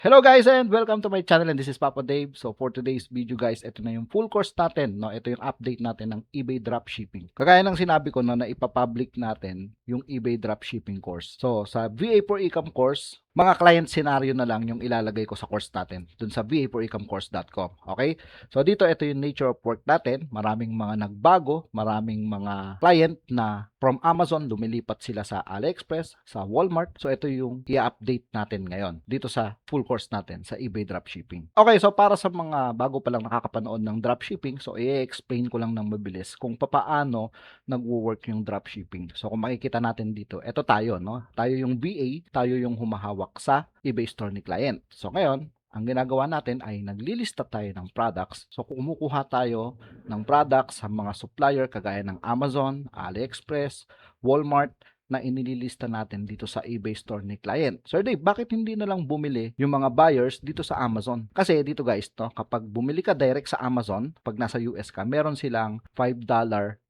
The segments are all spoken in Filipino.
Hello guys and welcome to my channel and this is Papa Dave. So for today's video guys, ito na yung full course natin, no? Ito yung update natin ng eBay dropshipping. Kagaya ng sinabi ko no, na ipapublic natin yung eBay dropshipping course. So sa VA for Ecom course, mga client scenario na lang yung ilalagay ko sa course natin dun sa vaforecomcourse.com. Okay? So dito ito yung nature of work natin. Maraming mga nagbago, maraming mga client na from Amazon lumilipat sila sa AliExpress, sa Walmart. So ito yung i-update natin ngayon dito sa full course natin sa eBay dropshipping. Okay, so para sa mga bago pa lang nakakapanood ng dropshipping, so i-explain ko lang ng mabilis kung paano nagwo-work yung dropshipping. So kung makikita natin dito, ito tayo, no? Tayo yung VA, tayo yung humahawak sa eBay store ni client. So ngayon, ang ginagawa natin ay naglilista tayo ng products. So kumukuha tayo ng products sa mga supplier kagaya ng Amazon, AliExpress, Walmart, na inililista natin dito sa eBay store ni client. Sir Dave, bakit hindi na lang bumili yung mga buyers dito sa Amazon? Kasi dito guys, no, kapag bumili ka direct sa Amazon, pag nasa US ka, meron silang $5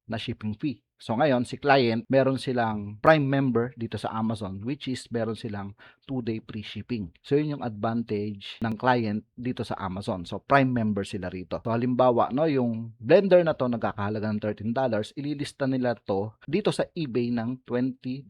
na shipping fee. So ngayon, si client, meron silang Prime member dito sa Amazon, which is meron silang 2-day free shipping. So yun yung advantage ng client dito sa Amazon. So Prime member sila rito. So halimbawa, no, yung blender na to nagkakahalaga ng $13, ililista nila to dito sa eBay ng $20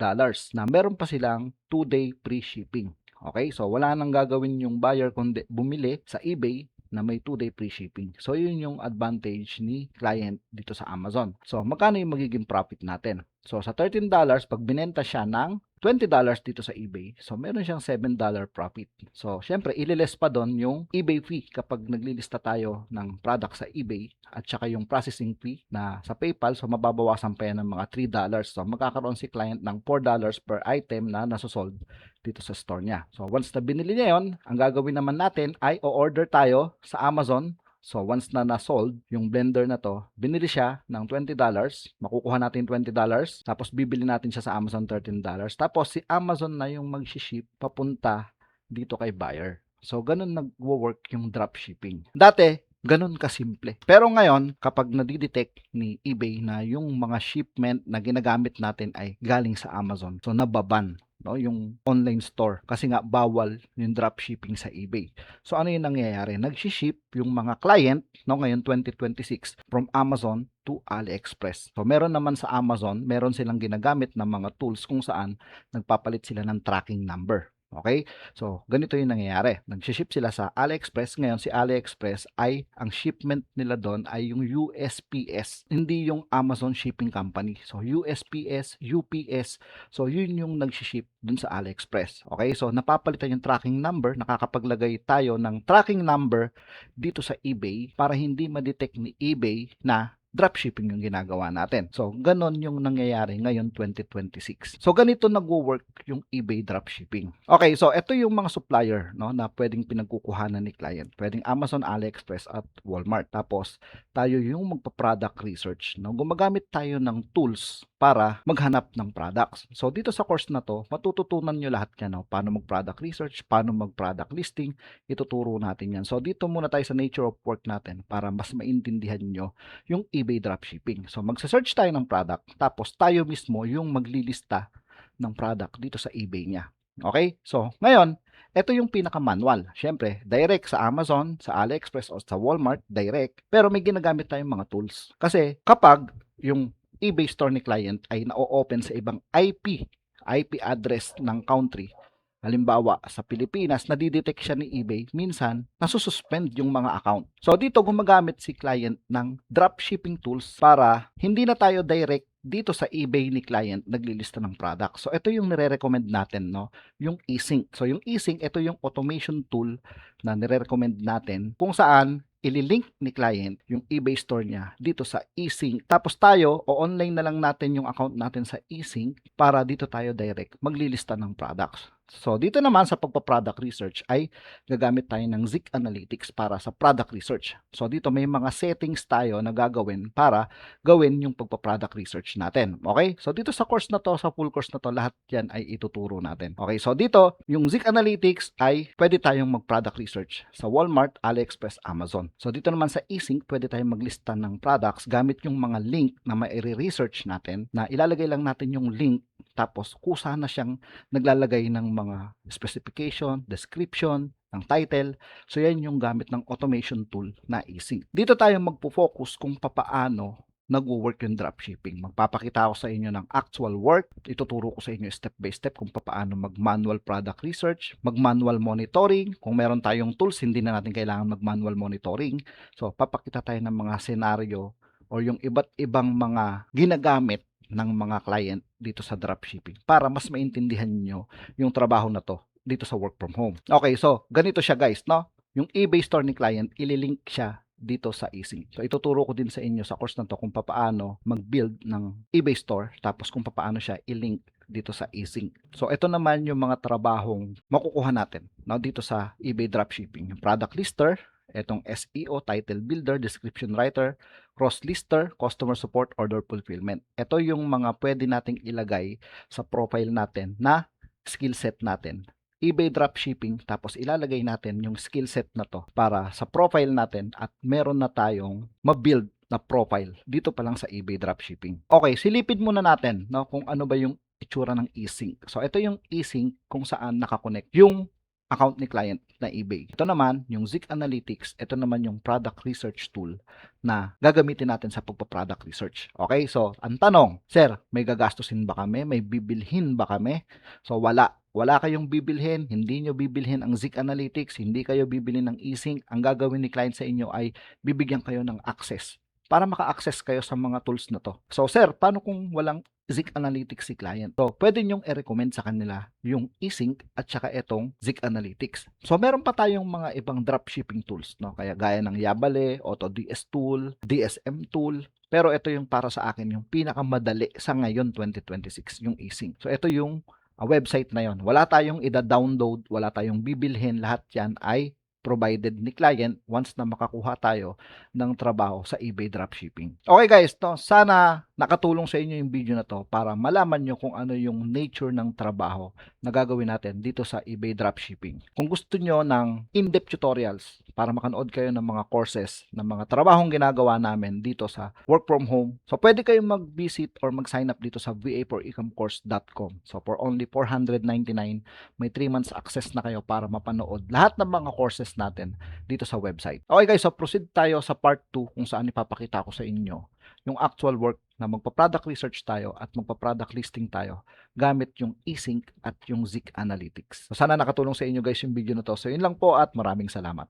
na meron pa silang 2-day free shipping. Okay? So wala nang gagawin yung buyer kundi bumili sa eBay na may 2-day free shipping. So, yun yung advantage ni client dito sa Amazon. So, magkano yung magiging profit natin? So, sa $13, pag binenta siya ng $20 dito sa eBay, so meron siyang $7 profit. So, syempre, ililes pa doon yung eBay fee kapag naglilista tayo ng product sa eBay at saka yung processing fee na sa PayPal, so mababawasan pa yan ng mga $3. So, magkakaroon si client ng $4 per item na nasosold dito sa store niya. So, once na binili niya yon, ang gagawin naman natin ay o-order tayo sa Amazon. So, once na na-sold yung blender na to, binili siya ng $20, makukuha natin $20, tapos bibili natin siya sa Amazon $13. Tapos, si Amazon na yung mag-ship papunta dito kay buyer. So, ganun nag-work yung dropshipping. Dati, ganun kasimple. Pero ngayon, kapag nadidetect ni eBay na yung mga shipment na ginagamit natin ay galing sa Amazon, so nababan, no, yung online store kasi nga bawal yung dropshipping sa eBay. So ano yung nangyayari? Nagshi-ship yung mga client, no, ngayon 2026 from Amazon to AliExpress. So meron naman sa Amazon, meron silang ginagamit na mga tools kung saan nagpapalit sila ng tracking number. Okay? So, ganito yung nangyayari. Nag-ship sila sa AliExpress. Ngayon, si AliExpress ay, ang shipment nila doon ay yung USPS, hindi yung Amazon Shipping Company. So, USPS, UPS, so yun yung nag-ship dun sa AliExpress. Okay? So, napapalitan yung tracking number. Nakakapaglagay tayo ng tracking number dito sa eBay para hindi ma-detect ni eBay na dropshipping yung ginagawa natin. So, ganon yung nangyayari ngayon 2026. So, ganito nagwo-work yung eBay dropshipping. Okay, so ito yung mga supplier, no, na pwedeng pinagkukuhanan ni client. Pwedeng Amazon, AliExpress at Walmart. Tapos, tayo yung magpa-product research, no. Gumagamit tayo ng tools para maghanap ng products. So, dito sa course na to, matututunan nyo lahat yan, no? Paano mag-product research, paano mag-product listing, ituturo natin yan. So, dito muna tayo sa nature of work natin para mas maintindihan nyo yung eBay dropshipping. So, magsa-search tayo ng product, tapos tayo mismo yung maglilista ng product dito sa eBay niya. Okay? So, ngayon, ito yung pinaka-manual. Siyempre, direct sa Amazon, sa AliExpress, o sa Walmart, direct. Pero may ginagamit tayong mga tools. Kasi kapag yung eBay store ni client ay na-open sa ibang IP address ng country, halimbawa sa Pilipinas, nadidetect siya ni eBay, minsan nasususpend yung mga account. So dito gumagamit si client ng dropshipping tools para hindi na tayo direct dito sa eBay ni client naglilista ng product. So ito yung nire-recommend natin, no, yung eSync. So yung eSync, ito yung automation tool na nire-recommend natin kung saan ililink ni client yung eBay store niya dito sa eSync. Tapos tayo, o online na lang natin yung account natin sa eSync para dito tayo direct maglilista ng products. So, dito naman sa pagpa-product research ay gagamit tayo ng Zik Analytics para sa product research. So, dito may mga settings tayo na gagawin para gawin yung pagpa-product research natin. Okay? So, dito sa course na to, sa full course na to, lahat yan ay ituturo natin. Okay? So, dito, yung Zik Analytics ay pwede tayong mag-product research sa Walmart, AliExpress, Amazon. So, dito naman sa eSync, pwede tayong maglista ng products gamit yung mga link na mai-research natin na ilalagay lang natin yung link tapos kusa na siyang naglalagay ng mga specification, description, ng title. So yan yung gamit ng automation tool na eSync. Dito tayo magpo-focus kung papaano nagwo-work yung dropshipping. Magpapakita ako sa inyo ng actual work. Ituturo ko sa inyo step by step kung paano mag-manual product research, mag-manual monitoring. Kung meron tayong tools, hindi na natin kailangan mag-manual monitoring. So, papakita tayo ng mga scenario or yung iba't ibang mga ginagamit ng mga client dito sa dropshipping para mas maintindihan niyo yung trabaho na to dito sa work from home. Okay, so ganito siya guys, no? Yung eBay store ni client, ililink siya dito sa eSync. So ituturo ko din sa inyo sa course na to kung paano mag-build ng eBay store tapos kung paano siya i-link dito sa eSync. So ito naman yung mga trabahong makukuha natin no, dito sa eBay dropshipping. Yung product lister, itong SEO, title builder, description writer, cross-lister, customer support, order fulfillment. Ito yung mga pwede nating ilagay sa profile natin na skill set natin. eBay dropshipping, tapos ilalagay natin yung skill set na to para sa profile natin at meron na tayong ma-build na profile dito pa lang sa eBay dropshipping. Okay, silipin muna natin no, kung ano ba yung itsura ng eSync. So ito yung eSync kung saan nakakonect yung account ni client na eBay. Ito naman, yung Zik Analytics, ito naman yung product research tool na gagamitin natin sa pagpa-product research. Okay, so ang tanong, sir, may gagastusin ba kami? May bibilhin ba kami? So wala. Wala kayong bibilhin, hindi nyo bibilhin ang Zik Analytics, hindi kayo bibilhin ng eSync. Ang gagawin ni client sa inyo ay bibigyan kayo ng access para maka-access kayo sa mga tools na to. So sir, paano kung walang Zik Analytics si client? So pwede nyong i-recommend sa kanila yung eSync at saka itong Zik Analytics. So meron pa tayong mga ibang dropshipping tools, no? Kaya gaya ng Yabale, AutoDS tool, DSM tool. Pero ito yung para sa akin yung pinakamadali sa ngayon 2026, yung eSync. So ito yung website na yon. Wala tayong ida-download, wala tayong bibilhin, lahat yan ay provided ni client once na makakuha tayo ng trabaho sa eBay dropshipping. Okay guys, to, sana nakatulong sa inyo yung video na to para malaman nyo kung ano yung nature ng trabaho na gagawin natin dito sa eBay dropshipping. Kung gusto nyo ng in-depth tutorials para makanood kayo ng mga courses, ng mga trabahong ginagawa namin dito sa work from home, so pwede kayong mag-visit or mag-sign up dito sa va4ecomcourse.com. So for only 499, may 3 months access na kayo para mapanood lahat ng mga courses natin dito sa website. Okay guys, so proceed tayo sa part 2 kung saan ipapakita ko sa inyo yung actual work na magpa-product research tayo at magpa-product listing tayo gamit yung eSync at yung Zik Analytics. So sana nakatulong sa inyo guys yung video na to. So yun lang po at maraming salamat.